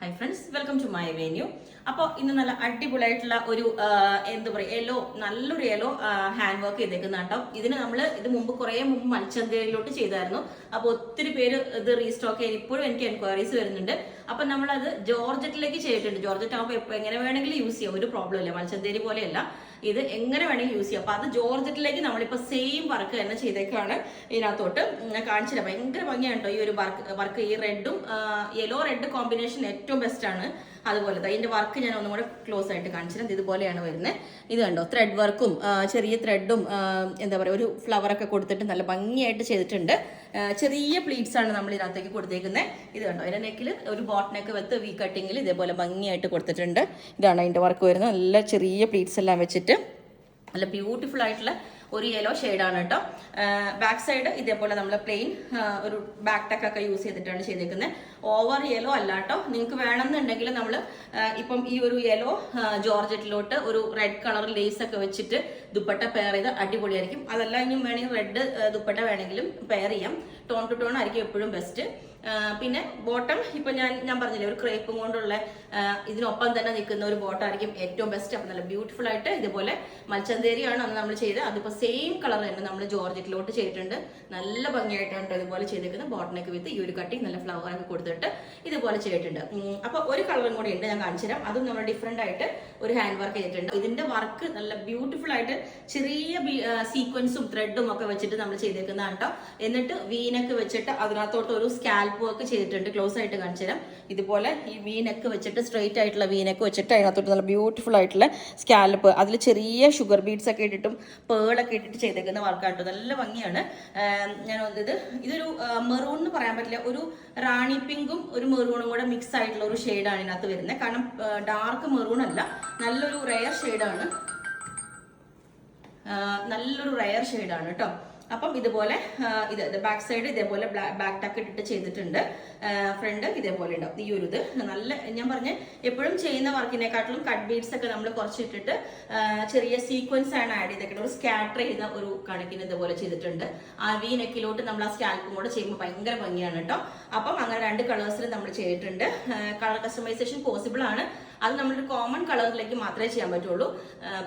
High friends, welcome to my venue. അപ്പോൾ ഇന്ന് നല്ല അടിപൊളിയായിട്ടുള്ള ഒരു എന്താ പറയുക നല്ലൊരു യെല്ലോ ഹാൻഡ് വർക്ക് ചെയ്തേക്കുന്ന കേട്ടോ. ഇത് കുറേ മുമ്പ് മൽച്ചന്തയിലോട്ട് ചെയ്തായിരുന്നു. അപ്പോൾ ഒത്തിരി പേര് ഇത് റീസ്റ്റോക്ക് ചെയ്യാൻ ഇപ്പോഴും എനിക്ക് എൻക്വയറീസ് വരുന്നുണ്ട്. അപ്പം നമ്മളത് ജോർജറ്റിലേക്ക് ചെയ്തിട്ടുണ്ട്. ജോർജറ്റ് ആകുമ്പോൾ ഇപ്പോൾ എങ്ങനെ വേണമെങ്കിലും യൂസ് ചെയ്യാം, ഒരു പ്രോബ്ലം ഇല്ല. മൽച്ചന്തേരി പോലെയല്ല, ഇത് എങ്ങനെ വേണമെങ്കിലും യൂസ് ചെയ്യാം. അപ്പോൾ അത് ജോർജറ്റിലേക്ക് നമ്മളിപ്പോൾ സെയിം വർക്ക് തന്നെ ചെയ്തേക്കാണ്. ഇതിനകത്തോട്ട് കാണിച്ചില്ല, ഭയങ്കര ഭംഗിയാണ് കേട്ടോ ഈ ഒരു വർക്ക്. ഈ റെഡും യെല്ലോ റെഡ് കോമ്പിനേഷൻ ഏറ്റവും ബെസ്റ്റ് ആണ്. അതുപോലെ അതിന്റെ വർക്ക് ഞാൻ ഒന്നും കൂടെ ക്ലോസ് ആയിട്ട് കാണിച്ചിരുന്നത്. ഇതുപോലെയാണ് വരുന്നത്. ഇത് കണ്ടോ, ത്രെഡ് വർക്കും ചെറിയ ത്രെഡും എന്താ പറയുക, ഒരു ഫ്ലവറൊക്കെ കൊടുത്തിട്ട് നല്ല ഭംഗിയായിട്ട് ചെയ്തിട്ടുണ്ട്. ചെറിയ പ്ലീറ്റ്സ് ആണ് നമ്മൾ ഇതിനകത്തേക്ക് കൊടുത്തേക്കുന്നത്. ഇത് കണ്ടോ, അതിന്റെ നെക്കിൽ ഒരു ബോട്ട് നെക്ക് വെത്ത് വി കട്ടിങ്ങിൽ ഇതേപോലെ ഭംഗിയായിട്ട് കൊടുത്തിട്ടുണ്ട്. ഇതാണ് അതിന്റെ വർക്ക് വരുന്നത്. നല്ല ചെറിയ പ്ലീറ്റ്സ് എല്ലാം വെച്ചിട്ട് നല്ല ബ്യൂട്ടിഫുൾ ആയിട്ടുള്ള ഒരു യെല്ലോ ഷെയ്ഡാണ് കേട്ടോ. ബാക്ക് സൈഡ് ഇതേപോലെ നമ്മൾ പ്ലെയിൻ ഒരു ബാക്ക് ടക്ക് ഒക്കെ യൂസ് ചെയ്തിട്ടാണ് ചെയ്തേക്കുന്നത്. ഓവർ യെല്ലോ അല്ല കേട്ടോ. നിങ്ങൾക്ക് വേണമെന്നുണ്ടെങ്കിൽ നമ്മൾ ഇപ്പം ഈ ഒരു യെല്ലോ ജോർജറ്റിലോട്ട് ഒരു റെഡ് കളർ ലേസ് ഒക്കെ വെച്ചിട്ട് ദുപ്പട്ട പെയർ ചെയ്ത് അടിപൊളിയായിരിക്കും. അതല്ല ഇനി വേണമെങ്കിൽ റെഡ് ദുപ്പട്ട വേണമെങ്കിലും പെയർ ചെയ്യാം. ടോൺ ടു ടോൺ ആയിരിക്കും എപ്പോഴും ബെസ്റ്റ്. പിന്നെ ബോട്ടം ഇപ്പൊ ഞാൻ പറഞ്ഞില്ലേ, ഒരു ക്രേപ്പും കൊണ്ടുള്ള ഇതിനൊപ്പം തന്നെ നിൽക്കുന്ന ഒരു ബോട്ടം ആയിരിക്കും ഏറ്റവും ബെസ്റ്റ്. അപ്പൊ നല്ല ബ്യൂട്ടിഫുൾ ആയിട്ട് ഇതുപോലെ മൽച്ചന്തേരിയാണ് അന്ന് നമ്മൾ ചെയ്തത്. അതിപ്പോ സെയിം കളർ തന്നെ നമ്മൾ ജോർജറ്റിലോട്ട് ചെയ്തിട്ടുണ്ട്. നല്ല ഭംഗിയായിട്ടാണ് ഇതുപോലെ ചെയ്തിരിക്കുന്നത്. ബോട്ടനൊക്കെ വിത്ത് ഈ ഒരു കട്ടിങ് നല്ല ഫ്ലവർ ഒക്കെ കൊടുത്തിട്ട് ഇതുപോലെ ചെയ്തിട്ടുണ്ട്. അപ്പൊ ഒരു കളറും കൂടി ഉണ്ട്, ഞാൻ കാണിച്ചു തരാം. അതും നമ്മൾ ഡിഫറെന്റ് ആയിട്ട് ഒരു ഹാൻഡ് വർക്ക് ചെയ്തിട്ടുണ്ട്. ഇതിന്റെ വർക്ക് നല്ല ബ്യൂട്ടിഫുൾ ആയിട്ട് ചെറിയ സീക്വൻസും ത്രെഡും ഒക്കെ വെച്ചിട്ട് നമ്മൾ ചെയ്തേക്കുന്നതാണ് കേട്ടോ. എന്നിട്ട് വീനൊക്കെ വെച്ചിട്ട് അതിനകത്തോട്ട് ഒരു സ്കാൽപ്പ് വർക്ക് ചെയ്തിട്ടുണ്ട്. ക്ലോസ് ആയിട്ട് കാണിച്ചു തരാം. ഇതുപോലെ ഈ വീനൊക്കെ വെച്ചിട്ട് സ്ട്രെയിറ്റ് ആയിട്ടുള്ള വീനൊക്കെ വെച്ചിട്ട് അതിനകത്തോട്ട് നല്ല ബ്യൂട്ടിഫുൾ ആയിട്ടുള്ള സ്കാൽപ്പ്, അതിൽ ചെറിയ ഷുഗർ ബീഡ്സ് ഒക്കെ ഇട്ടിട്ടും പേളൊക്കെ ഇട്ടിട്ട് ചെയ്തേക്കുന്ന വർക്കാട്ടോ. നല്ല ഭംഗിയാണ്. ഇതൊരു മെറൂൺ എന്ന് പറയാൻ പറ്റില്ല, ഒരു റാണി പിങ്കും ഒരു മെറൂണും കൂടെ മിക്സ് ആയിട്ടുള്ള ഒരു ഷെയ്ഡാണ് ഇതിനകത്ത് വരുന്നത്. കാരണം ഡാർക്ക് മെറൂൺ അല്ല, നല്ലൊരു റെയർ ഷെയ്ഡാണ്. നല്ലൊരു റെയർ ഷെയ്ഡാണ് കേട്ടോ. അപ്പം ഇതുപോലെ ഇത് ബാക്ക് സൈഡ് ഇതേപോലെ ബാക്ക് ടക്ക് ഇട്ടിട്ട് ചെയ്തിട്ടുണ്ട്. ഫ്രണ്ട് ഇതേപോലെ ഉണ്ടാവും. ഈ ഒരു ഇത് നല്ല, ഞാൻ പറഞ്ഞ എപ്പോഴും ചെയ്യുന്ന വർക്കിനെക്കാട്ടിലും കട്ട് ബീഡ്സ് ഒക്കെ നമ്മൾ കുറച്ചിട്ടിട്ട് ചെറിയ സീക്വൻസ് ആണ് ആഡ് ചെയ്തേക്കുന്നത്. ഒരു സ്കാറ്റർ ചെയ്ത ഒരു കണക്കിന് ഇതുപോലെ ചെയ്തിട്ടുണ്ട്. ആ വി നെക്കിലോട്ട് നമ്മൾ ആ സ്കാൽപ്പും കൂടെ ചെയ്യുമ്പോൾ ഭയങ്കര ഭംഗിയാണ് കേട്ടോ. അപ്പം അങ്ങനെ രണ്ട് കളേഴ്സിൽ നമ്മൾ ചെയ്തിട്ടുണ്ട്. കളർ കസ്റ്റമൈസേഷൻ പോസിബിൾ ആണ്. അത് നമ്മളൊരു കോമൺ കളറിലേക്ക് മാത്രമേ ചെയ്യാൻ പറ്റുള്ളൂ.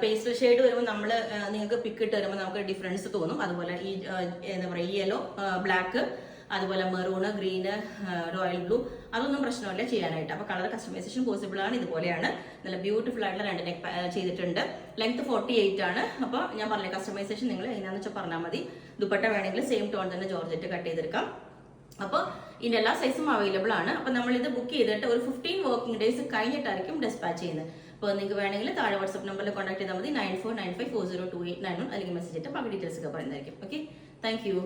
പേസ്റ്റൽ ഷെയ്ഡ് വരുമ്പോൾ നിങ്ങൾക്ക് പിക്ക് ഇട്ട് വരുമ്പോൾ നമുക്ക് ഡിഫറൻസ് തോന്നും. അതുപോലെ ഈ എന്താ പറയുക, യെല്ലോ ബ്ലാക്ക്, അതുപോലെ മെറൂണ്, ഗ്രീന്, റോയൽ ബ്ലൂ, അതൊന്നും പ്രശ്നമില്ല ചെയ്യാനായിട്ട്. അപ്പോൾ കളർ കസ്റ്റമൈസേഷൻ പോസിബിൾ ആണ്. ഇതുപോലെയാണ് നല്ല ബ്യൂട്ടിഫുൾ ആയിട്ടുള്ള രണ്ട് നെക്ക് ചെയ്തിട്ടുണ്ട്. ലെങ്ത് 48 ആണ്. അപ്പോൾ ഞാൻ പറഞ്ഞ കസ്റ്റമൈസേഷൻ നിങ്ങൾ എങ്ങനെയാണെന്ന് വെച്ചാൽ പറഞ്ഞാൽ മതി. ദുപ്പട്ട വേണമെങ്കിൽ സെയിം ടോൺ തന്നെ ജോർജറ്റ് കട്ട് ചെയ്തെടുക്കാം. അപ്പോൾ ഇതിൻ്റെ എല്ലാ സൈസും അവൈലബിൾ ആണ്. അപ്പോൾ നമ്മളിത് ബുക്ക് ചെയ്തിട്ട് ഒരു 15 വർക്കിംഗ് ഡേയ്സ് കഴിഞ്ഞിട്ടായിരിക്കും ഡിസ്പാച്ച് ചെയ്യുന്നത്. അപ്പോൾ നിങ്ങൾക്ക് വേണമെങ്കിൽ താഴെ വാട്സ്ആപ്പ് നമ്പറിൽ കോൺടാക്ട് ചെയ്താൽ മതി. 9495402891, അല്ലെങ്കിൽ മെസ്സേജ് ഇട്ട് ബാക്കി ഡീറ്റെയിൽസ് ഒക്കെ പറയുന്നതായിരിക്കും. Okay, thank you.